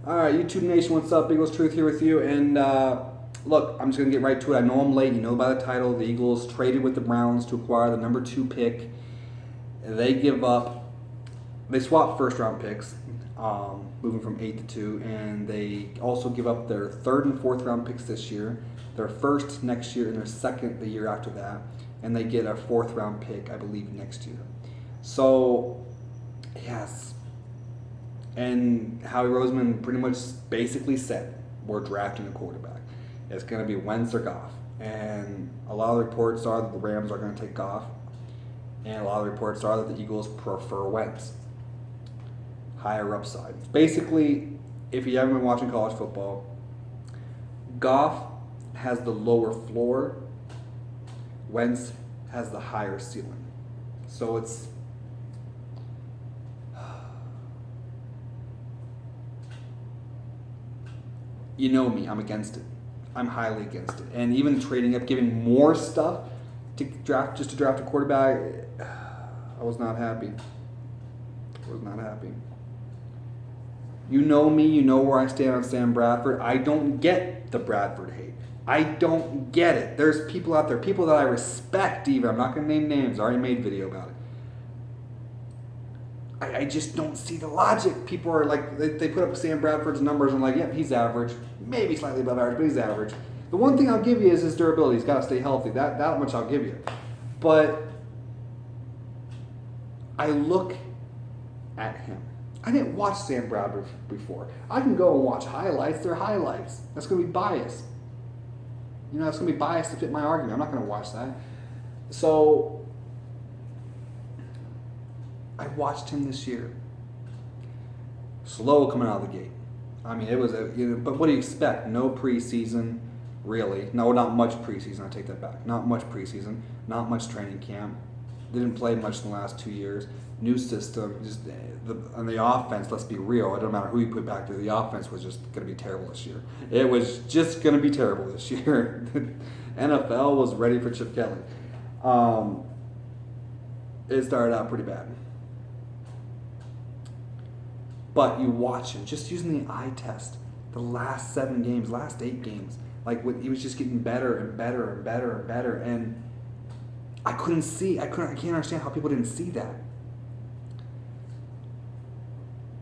All right, YouTube Nation, what's up? Eagles Truth here with you. And look, I'm just going to get right to it. I know I'm late. You know by the title. The Eagles traded with the Browns to acquire the number 2 pick. They swap first round picks, moving from 8 to 2. And they also give up their 3rd and 4th round picks this year, their 1st next year, and their 2nd the year after that. And they get a 4th round pick, I believe, next year. So, yes. And Howie Roseman pretty much basically said, we're drafting a quarterback. It's going to be Wentz or Goff. And a lot of reports are that the Rams are going to take Goff. And a lot of reports are that the Eagles prefer Wentz. Higher upside. Basically, if you haven't been watching college football, Goff has the lower floor. Wentz has the higher ceiling. So it's... You know me, I'm against it. I'm highly against it. And even trading up, giving more stuff to draft a quarterback, I was not happy. You know me, you know where I stand on Sam Bradford. I don't get the Bradford hate. I don't get it. There's people out there, people that I respect even. I'm not going to name names. I already made a video about it. I just don't see the logic. People are like, they put up Sam Bradford's numbers and like, yep, he's average. Maybe slightly above average, but he's average. The one thing I'll give you is his durability. He's got to stay healthy. That much I'll give you. But I look at him. I didn't watch Sam Bradford before. I can go and watch highlights. They're highlights. That's going to be biased. You know, that's going to be biased to fit my argument. I'm not going to watch that. So I watched him this year. Slow coming out of the gate. I mean, it was but what do you expect? No preseason, really. No, not much preseason. I take that back. Not much preseason. Not much training camp. Didn't play much in the last 2 years. New system. Just on the offense. Let's be real. It doesn't matter who you put back there. The offense was just going to be terrible this year. It was just going to be terrible this year. The NFL was ready for Chip Kelly. It started out pretty bad. But you watch him, just using the eye test, the last 7 games, last 8 games, like he was just getting better and better and better and better. And I can't understand how people didn't see that.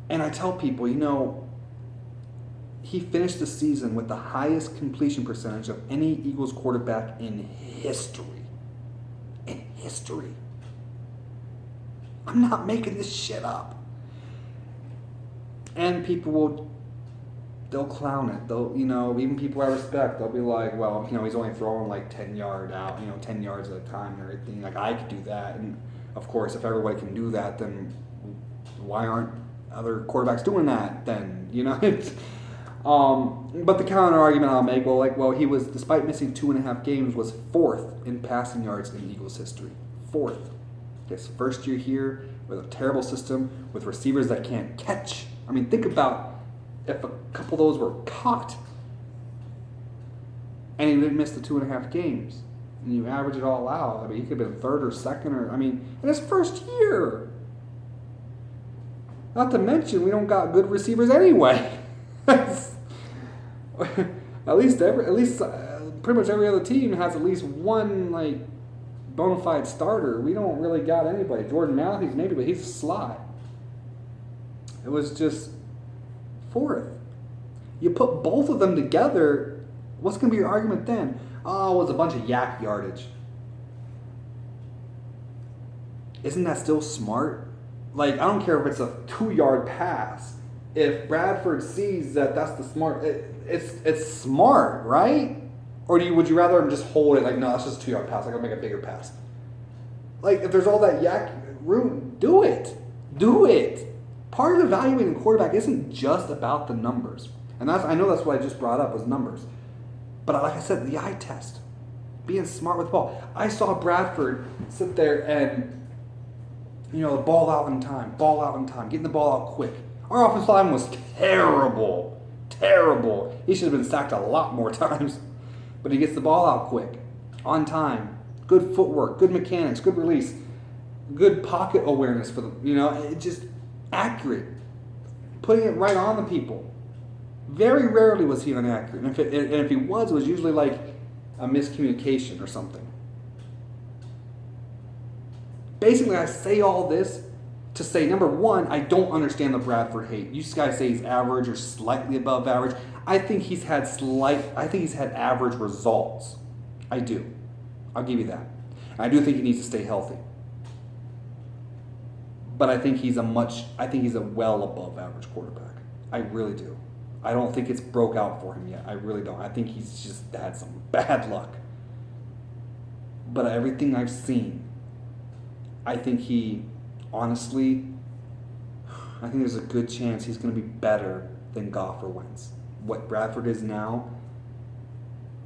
And I tell people, he finished the season with the highest completion percentage of any Eagles quarterback in history. In history. I'm not making this shit up. And people they'll clown it. Even people I respect, they'll be like, well, he's only throwing like 10 yards out, 10 yards at a time and everything. Like, I could do that. And of course, if everybody can do that, then why aren't other quarterbacks doing that then? But the counter argument I'll make, he was, despite missing 2.5 games, was 4th in passing yards in Eagles history. 4th. His first year here with a terrible system, with receivers that can't catch. I mean, think about if a couple of those were caught and he didn't miss the 2.5 games. And you average it all out. I mean, he could have been 3rd or 2nd in his first year. Not to mention, we don't got good receivers anyway. At least pretty much every other team has at least one bona fide starter. We don't really got anybody. Jordan Matthews maybe, but he's a slot. It was just 4th. You put both of them together, what's going to be your argument then? Oh, it was a bunch of yak yardage. Isn't that still smart? I don't care if it's a 2-yard pass. If Bradford sees that that's the smart, it's smart, right? Or would you rather just hold it no, that's just a 2-yard pass. I gotta make a bigger pass. If there's all that yak room, do it. Do it. Part of evaluating a quarterback isn't just about the numbers. And I know that's what I just brought up was numbers. But like I said, the eye test. Being smart with the ball. I saw Bradford sit there and, ball out in time, getting the ball out quick. Our offensive line was terrible. Terrible. He should have been sacked a lot more times. But he gets the ball out quick, on time, good footwork, good mechanics, good release, good pocket awareness for them. It just accurate, putting it right on the people. Very rarely was he inaccurate. And if he was, it was usually like a miscommunication or something. Basically, I say all this to say, number one, I don't understand the Bradford hate. You guys say he's average or slightly above average. I think he's had average results. I do. I'll give you that. I do think he needs to stay healthy. But I think he's a well above average quarterback. I really do. I don't think it's broke out for him yet. I really don't. I think he's just had some bad luck. But everything I've seen, I think there's a good chance he's going to be better than Goff or Wentz. What Bradford is now,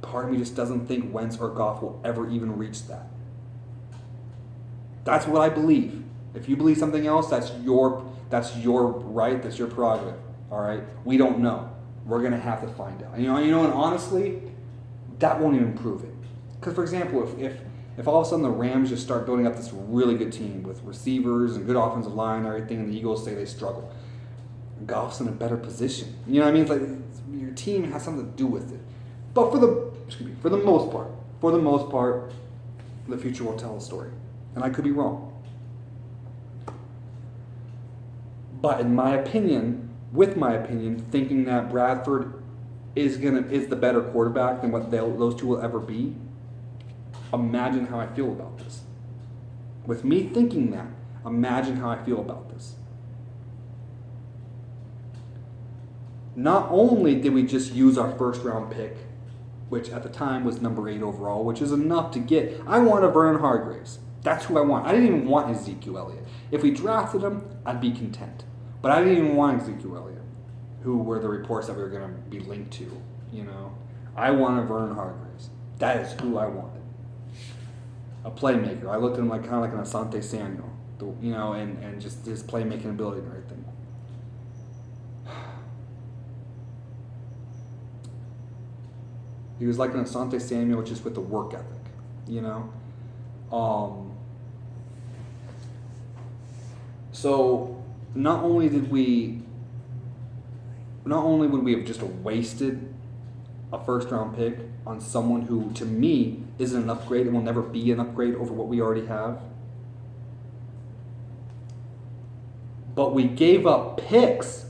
part of me just doesn't think Wentz or Goff will ever even reach that. That's what I believe. If you believe something else, that's your right, that's your prerogative. All right? We don't know. We're going to have to find out. And and honestly, that won't even prove it. Because, for example, if all of a sudden the Rams just start building up this really good team with receivers and good offensive line and everything, and the Eagles say they struggle, Goff's in a better position. You know what I mean? It's like your team has something to do with it. But for the most part, the future will tell the story. And I could be wrong. But in my opinion, thinking that Bradford is the better quarterback than what those two will ever be, imagine how I feel about this. With me thinking that, imagine how I feel about this. Not only did we just use our first round pick, which at the time was number 8 overall, which is enough to get. I wanted Vernon Hargreaves. That's who I want. I didn't even want Ezekiel Elliott. If we drafted him, I'd be content. But I didn't even want Ezekiel Elliott, who were the reports that we were going to be linked to. I wanted Vernon Hargreaves. That is who I wanted. A playmaker. I looked at him kind of like an Asante Samuel, and just his playmaking ability and everything. He was like an Asante Samuel, just with the work ethic, So not only would we have just wasted a first round pick on someone who, to me, isn't an upgrade and will never be an upgrade over what we already have, but we gave up picks,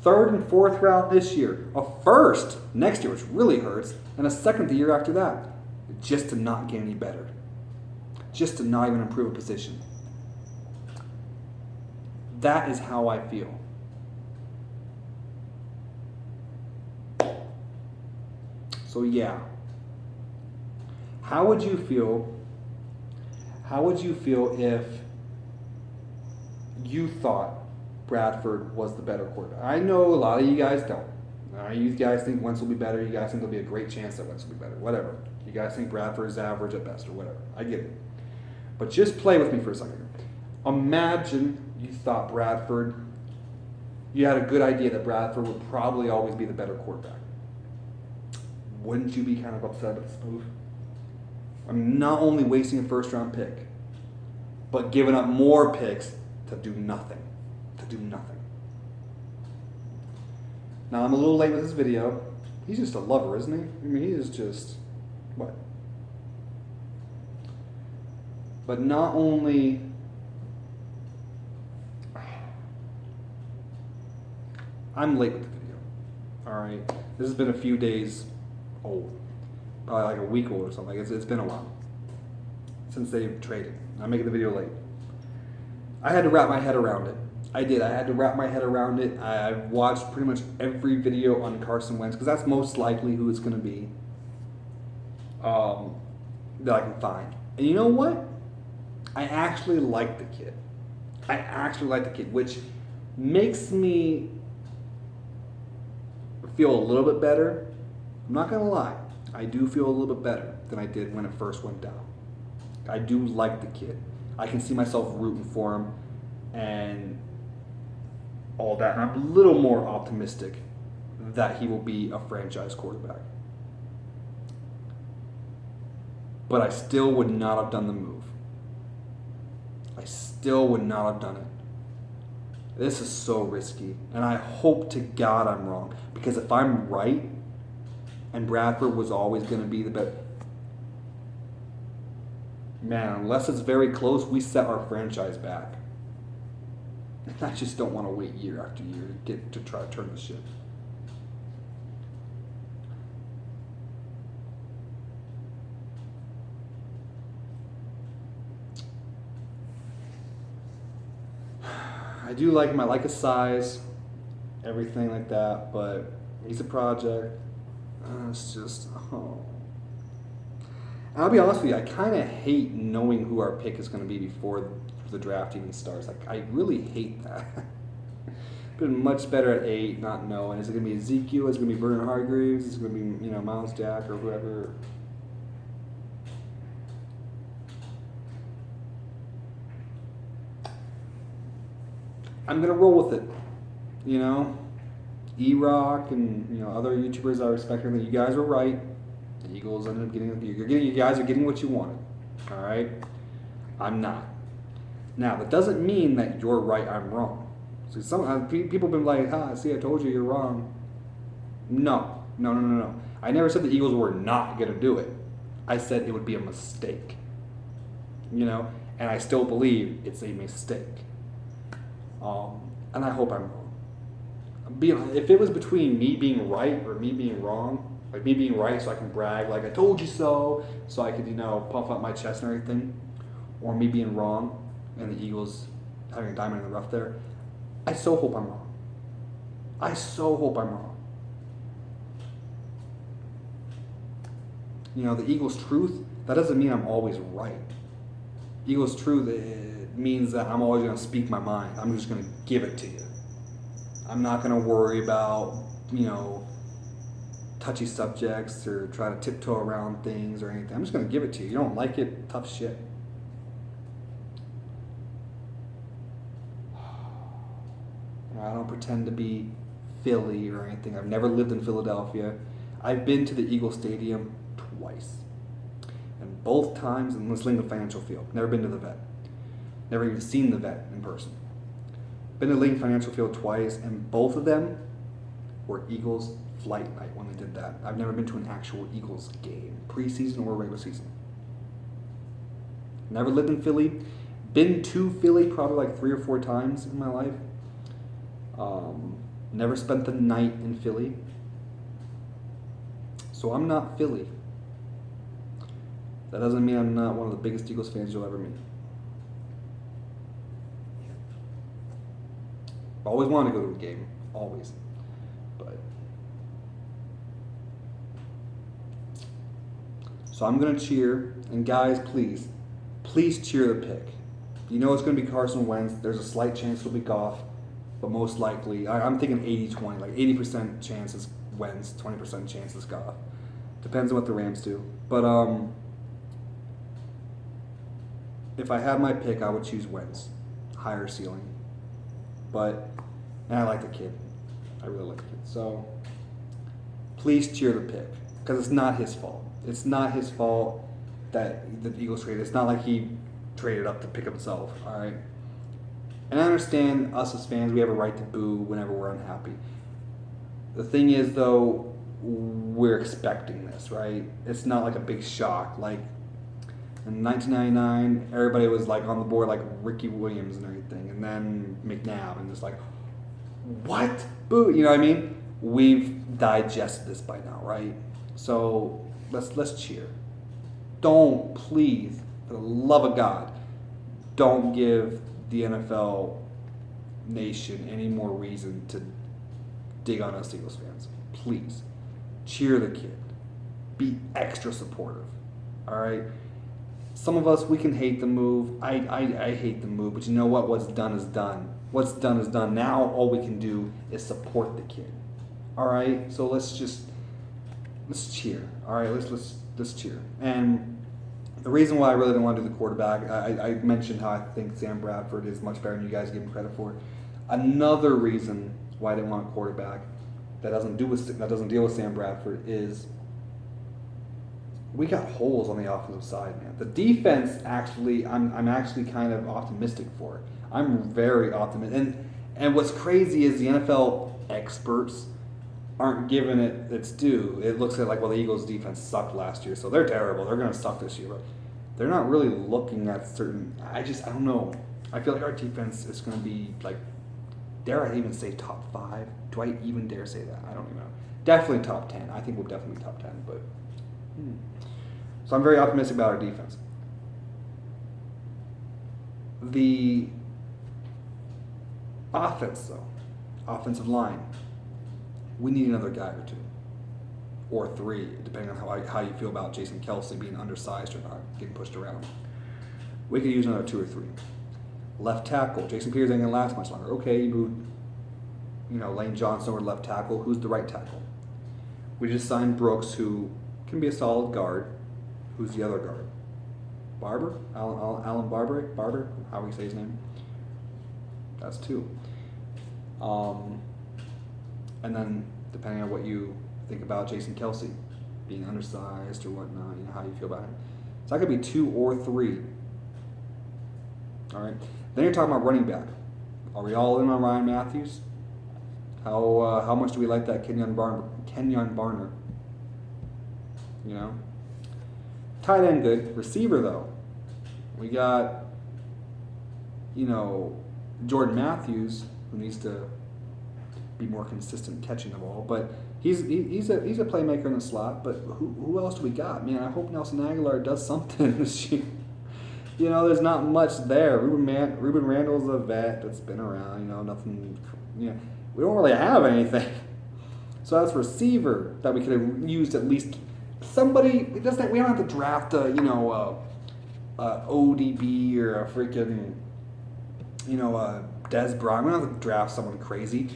3rd and 4th round this year, a first next year, which really hurts, and a second the year after that, just to not get any better, just to not even improve a position. That is how I feel. So yeah. How would you feel if you thought Bradford was the better quarterback? I know a lot of you guys don't. You guys think Wentz will be better. You guys think there'll be a great chance that Wentz will be better. Whatever. You guys think Bradford is average at best or whatever. I get it. But just play with me for a second. Imagine you thought you had a good idea that Bradford would probably always be the better quarterback. Wouldn't you be kind of upset at this move? Not only wasting a first round pick, but giving up more picks to do nothing. Now, I'm a little late with this video. He's just a lover, isn't he? He is just, what? But not only... I'm late with the video. Alright? This has been a few days old. Probably like a week old or something. It's been a while since they've traded. I'm making the video late. I had to wrap my head around it. I did. I had to wrap my head around it. I've watched pretty much every video on Carson Wentz because that's most likely who it's going to be that I can find. And you know what? I actually like the kid. Which makes me feel a little bit better. I'm not going to lie. I do feel a little bit better than I did when it first went down. I do like the kid. I can see myself rooting for him and all that. And I'm a little more optimistic that he will be a franchise quarterback. But I still would not have done the move. I still would not have done it. This is so risky, and I hope to God I'm wrong. Because if I'm right, and Bradford was always going to be the best, man, unless it's very close, we set our franchise back. I just don't want to wait year after year to try to turn the ship. I do like him. I like his size, everything like that. But he's a project. It's just, oh. And I'll be honest with you, I kind of hate knowing who our pick is going to be before the draft even starts. Like, I really hate that. Been much better at 8, not knowing. Is it going to be Ezekiel? Is it going to be Vernon Hargreaves? Is it going to be, Miles Jack or whoever? I'm going to roll with it. E-Rock and other YouTubers I respect, that you guys were right. The Eagles ended up getting. You guys are getting what you wanted. All right, I'm not. Now that doesn't mean that you're right. I'm wrong. So some people have been like, see, I told you you're wrong. No. I never said the Eagles were not gonna do it. I said it would be a mistake. And I still believe it's a mistake. And I hope I'm wrong. If it was between me being right or me being wrong, like me being right so I can brag, like I told you so I could, puff up my chest and everything, or me being wrong and the Eagles having a diamond in the rough there, I so hope I'm wrong. I so hope I'm wrong. The Eagles' truth, that doesn't mean I'm always right. Eagles' truth, it means that I'm always going to speak my mind. I'm just going to give it to you. I'm not going to worry about, touchy subjects or try to tiptoe around things or anything. I'm just going to give it to you. You don't like it, tough shit. I don't pretend to be Philly or anything. I've never lived in Philadelphia. I've been to the Eagle Stadium twice. And both times in this Lincoln Financial Field. Never been to the Vet. Never even seen the Vet in person. Been to Lincoln Financial Field twice, and both of them were Eagles flight night when they did that. I've never been to an actual Eagles game, preseason or regular season. Never lived in Philly. Been to Philly probably like 3 or 4 times in my life. Never spent the night in Philly. So I'm not Philly. That doesn't mean I'm not one of the biggest Eagles fans you'll ever meet. Always wanted to go to a game. Always. But so I'm going to cheer. And guys, please cheer the pick. You know it's going to be Carson Wentz. There's a slight chance it'll be Goff. But most likely, I'm thinking 80-20. Like 80% chance is Wentz, 20% chance is Goff. Depends on what the Rams do. But if I had my pick, I would choose Wentz. Higher ceiling. And I like the kid. I really like the kid. So please cheer the pick. Because it's not his fault. It's not his fault that the Eagles traded. It's not like he traded up to pick himself. All right? And I understand us as fans, we have a right to boo whenever we're unhappy. The thing is, though, we're expecting this, right? It's not like a big shock. Like in 1999, everybody was like on the board like Ricky Williams and everything, and then McNabb, and it's like, what? Boo! You know what I mean? We've digested this by now, right? So let's cheer. Don't, please, for the love of God, don't give the NFL nation any more reason to dig on us Eagles fans. Please, cheer the kid. Be extra supportive. All right? Some of us, we can hate the move. I hate the move, but you know what? What's done is done. What's done is done. Now all we can do is support the kid. All right? So let's cheer. All right? Let's cheer. And the reason why I really didn't want to do the quarterback, I mentioned how I think Sam Bradford is much better than you guys give him credit for. Another reason why I didn't want a quarterback that doesn't deal with Sam Bradford is we got holes on the offensive side, man. The defense, actually, I'm actually kind of optimistic for it. I'm very optimistic, And what's crazy is the NFL experts aren't giving it its due. It looks at like, well, the Eagles' defense sucked last year, so they're terrible. They're going to suck this year. But they're not really looking at certain. I don't know. I feel like our defense is going to be like, dare I even say top 5? Do I even dare say that? I don't even know. Definitely top 10. I think we'll definitely be top 10. But so I'm very optimistic about our defense. The offense, though, offensive line, we need another guy or 2, or 3, depending on how you feel about Jason Kelce being undersized or not, getting pushed around. We could use another 2 or 3. Left tackle, Jason Peters ain't gonna last much longer. Okay, you moved, Lane Johnson over to left tackle. Who's the right tackle? We just signed Brooks, who can be a solid guard. Who's the other guard? Barber? Alan Barber? How do we say his name? That's 2. And then, depending on what you think about Jason Kelce being undersized or whatnot, how you feel about him. So that could be 2 or 3. All right. Then you're talking about running back. Are we all in on Ryan Matthews? How much do we like that Kenyon Barner? Tight end good. Receiver though, we got Jordan Matthews, who needs to be more consistent catching the ball, but he's a playmaker in the slot. But who else do we got? Man, I hope Nelson Aguilar does something this year. There's not much there. Ruben Randall's a vet that's been around. Nothing. We don't really have anything. So that's receiver that we could have used at least somebody. It doesn't. We don't have to draft a ODB or a freaking Des Bryant. We don't have to draft someone crazy,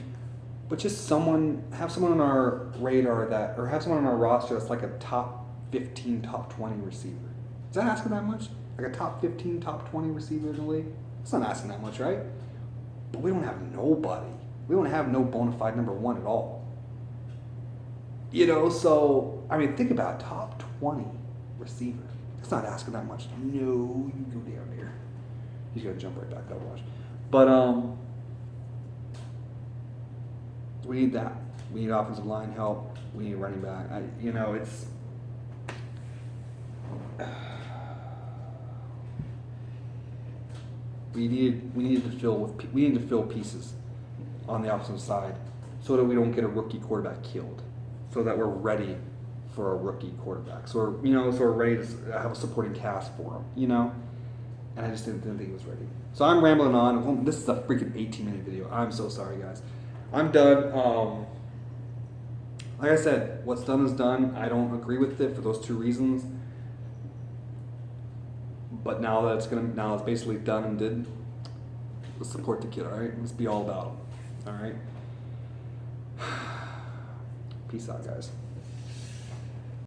but just have someone on our radar or have someone on our roster that's like a top 15, top 20 receiver. Is that asking that much? Like a top 15, top 20 receiver in the league? It's not asking that much, right? But we don't have nobody. We don't have no bona fide number 1 at all. So, think about top 20 receiver. It's not asking that much. No, you go down there. He's going to jump right back up, watch. But, we need that. We need offensive line help. We need running back. It's... We need to fill pieces on the offensive side so that we don't get a rookie quarterback killed, so that we're ready for a rookie quarterback. So we're ready to have a supporting cast for him. And I just didn't think he was ready. So I'm rambling on. This is a freaking 18-minute video. I'm so sorry, guys. I'm done. Like I said, what's done is done. I don't agree with it for those 2 reasons. But now that it's basically done and did, let's support the kid, all right? Let's be all about him, all right? Peace out, guys.